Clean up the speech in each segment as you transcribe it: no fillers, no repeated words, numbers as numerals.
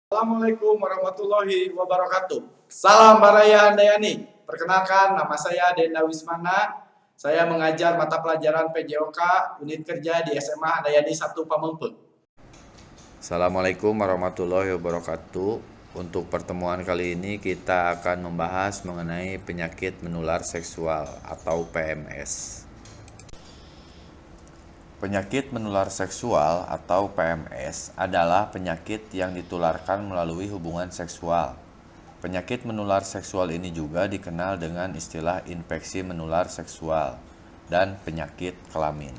Assalamualaikum warahmatullahi wabarakatuh. Salam Baraya Handayani. Perkenalkan, nama saya Denda Wismana. Saya mengajar mata pelajaran PJOK unit kerja di SMA Handayani 1 Pamengpeuk. Assalamualaikum warahmatullahi wabarakatuh. Untuk pertemuan kali ini kita akan membahas mengenai penyakit menular seksual atau PMS. Penyakit menular seksual atau PMS adalah penyakit yang ditularkan melalui hubungan seksual. Penyakit menular seksual ini juga dikenal dengan istilah infeksi menular seksual dan penyakit kelamin.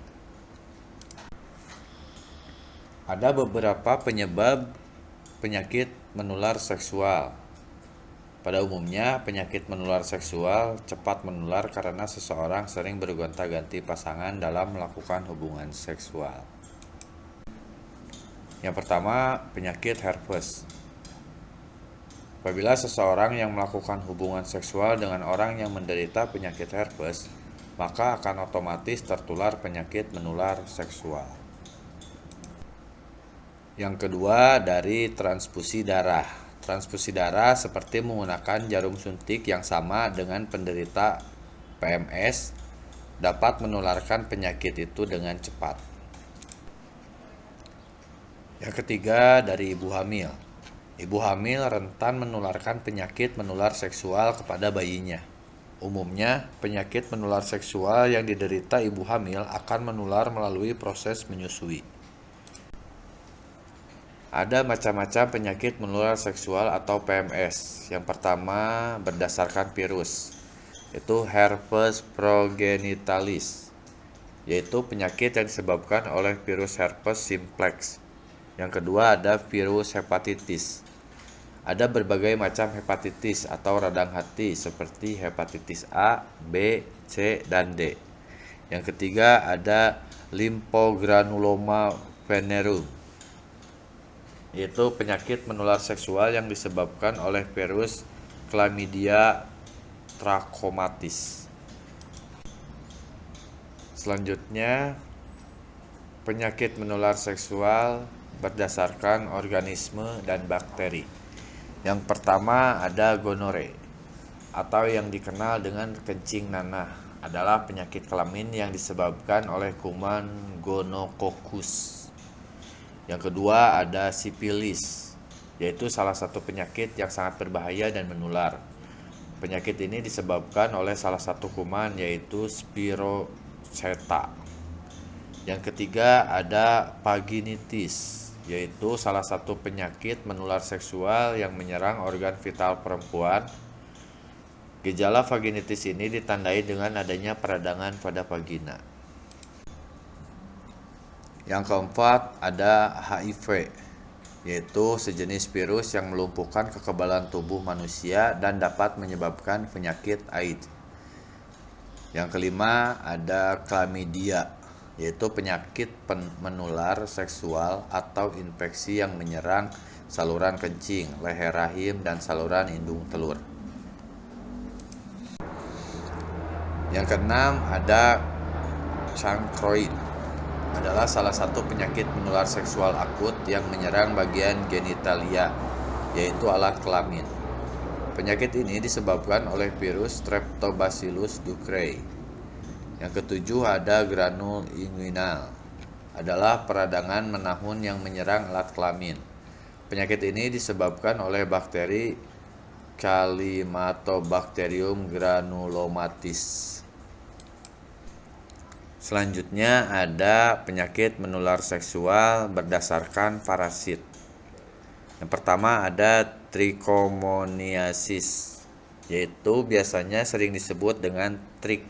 Ada beberapa penyebab penyakit menular seksual. Pada umumnya, penyakit menular seksual cepat menular karena seseorang sering bergonta-ganti pasangan dalam melakukan hubungan seksual. Yang pertama, penyakit herpes. Apabila seseorang yang melakukan hubungan seksual dengan orang yang menderita penyakit herpes, maka akan otomatis tertular penyakit menular seksual. Yang kedua, dari transfusi darah. Transfusi darah seperti menggunakan jarum suntik yang sama dengan penderita PMS dapat menularkan penyakit itu dengan cepat. Yang ketiga, dari ibu hamil. Ibu hamil rentan menularkan penyakit menular seksual kepada bayinya. Umumnya, penyakit menular seksual yang diderita ibu hamil akan menular melalui proses menyusui. Ada macam-macam penyakit menular seksual atau PMS. Yang pertama berdasarkan virus, yaitu herpes progenitalis, yaitu penyakit yang disebabkan oleh virus herpes simplex. Yang kedua ada virus hepatitis. Ada berbagai macam hepatitis atau radang hati seperti hepatitis A, B, C, dan D. Yang ketiga ada limfogranuloma venereum, yaitu penyakit menular seksual yang disebabkan oleh virus Chlamydia trachomatis. Selanjutnya, penyakit menular seksual berdasarkan organisme dan bakteri. Yang pertama ada gonore atau yang dikenal dengan kencing nanah, adalah penyakit kelamin yang disebabkan oleh kuman gonococcus. Yang kedua ada sifilis, yaitu salah satu penyakit yang sangat berbahaya dan menular. Penyakit ini disebabkan oleh salah satu kuman yaitu Spirocheta. Yang ketiga ada vaginitis, yaitu salah satu penyakit menular seksual yang menyerang organ vital perempuan. Gejala vaginitis ini ditandai dengan adanya peradangan pada vagina. Yang keempat ada HIV, yaitu sejenis virus yang melumpuhkan kekebalan tubuh manusia dan dapat menyebabkan penyakit AIDS. Yang kelima ada chlamydia, yaitu penyakit menular seksual atau infeksi yang menyerang saluran kencing, leher rahim, dan saluran indung telur. Yang keenam ada chancroid, adalah salah satu penyakit menular seksual akut yang menyerang bagian genitalia, yaitu alat kelamin. Penyakit ini disebabkan oleh virus Streptobacillus ducreyi. Yang ketujuh ada granul inguinal, adalah peradangan menahun yang menyerang alat kelamin. Penyakit ini disebabkan oleh bakteri Calimactobacterium granulomatis. Selanjutnya ada penyakit menular seksual berdasarkan parasit. Yang pertama ada trichomoniasis, yaitu biasanya sering disebut dengan trik.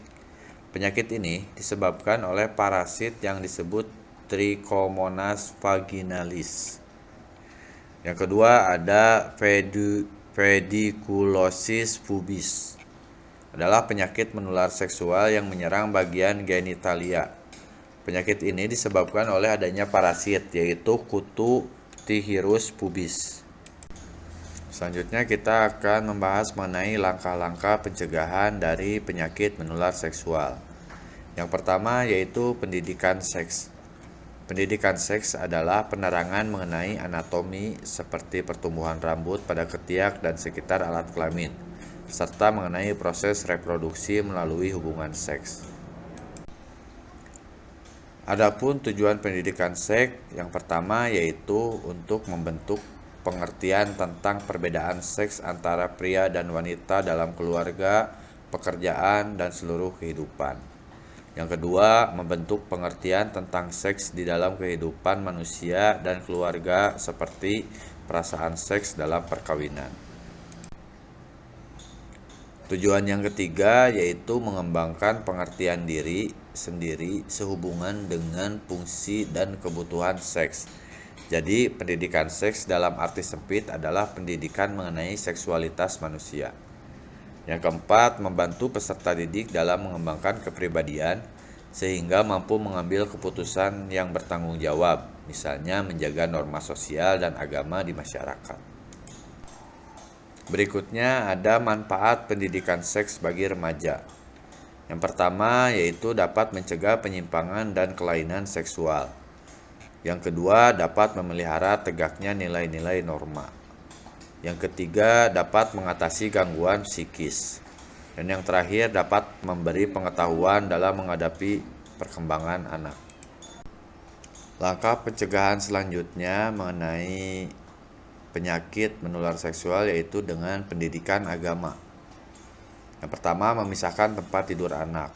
Penyakit ini disebabkan oleh parasit yang disebut Trichomonas vaginalis. Yang kedua ada pediculosis pubis, adalah penyakit menular seksual yang menyerang bagian genitalia. Penyakit ini disebabkan oleh adanya parasit, yaitu kutu T-Hirus pubis. Selanjutnya kita akan membahas mengenai langkah-langkah pencegahan dari penyakit menular seksual. Yang pertama yaitu pendidikan seks. Pendidikan seks adalah penerangan mengenai anatomi seperti pertumbuhan rambut pada ketiak dan sekitar alat kelamin, serta mengenai proses reproduksi melalui hubungan seks. Adapun tujuan pendidikan seks yang pertama yaitu untuk membentuk pengertian tentang perbedaan seks antara pria dan wanita dalam keluarga, pekerjaan, dan seluruh kehidupan. Yang kedua, membentuk pengertian tentang seks di dalam kehidupan manusia dan keluarga seperti perasaan seks dalam perkawinan. Tujuan yang ketiga yaitu mengembangkan pengertian diri sendiri sehubungan dengan fungsi dan kebutuhan seks. Jadi, pendidikan seks dalam arti sempit adalah pendidikan mengenai seksualitas manusia. Yang keempat, membantu peserta didik dalam mengembangkan kepribadian sehingga mampu mengambil keputusan yang bertanggung jawab, misalnya menjaga norma sosial dan agama di masyarakat. Berikutnya ada manfaat pendidikan seks bagi remaja. Yang pertama yaitu dapat mencegah penyimpangan dan kelainan seksual. Yang kedua dapat memelihara tegaknya nilai-nilai norma. Yang ketiga dapat mengatasi gangguan psikis. Dan yang terakhir dapat memberi pengetahuan dalam menghadapi perkembangan anak. Langkah pencegahan selanjutnya mengenai penyakit menular seksual yaitu dengan pendidikan agama. Yang pertama, memisahkan tempat tidur anak.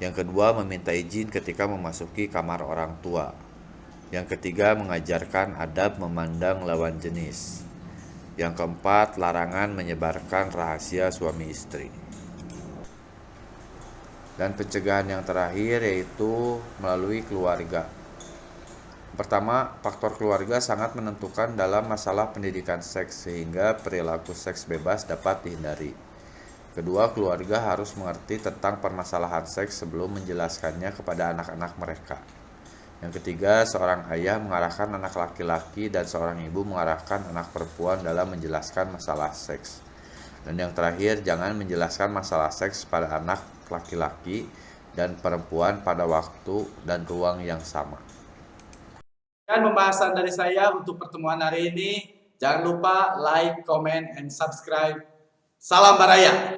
Yang kedua, meminta izin ketika memasuki kamar orang tua. Yang ketiga, mengajarkan adab memandang lawan jenis. Yang keempat, larangan menyebarkan rahasia suami istri. Dan pencegahan yang terakhir yaitu melalui keluarga. Pertama, faktor keluarga sangat menentukan dalam masalah pendidikan seks sehingga perilaku seks bebas dapat dihindari. Kedua, keluarga harus mengerti tentang permasalahan seks sebelum menjelaskannya kepada anak-anak mereka. Yang ketiga, seorang ayah mengarahkan anak laki-laki dan seorang ibu mengarahkan anak perempuan dalam menjelaskan masalah seks. Dan yang terakhir, jangan menjelaskan masalah seks pada anak laki-laki dan perempuan pada waktu dan ruang yang sama. Dan pembahasan dari saya untuk pertemuan hari ini. Jangan lupa like, comment, and subscribe. Salam Baraya.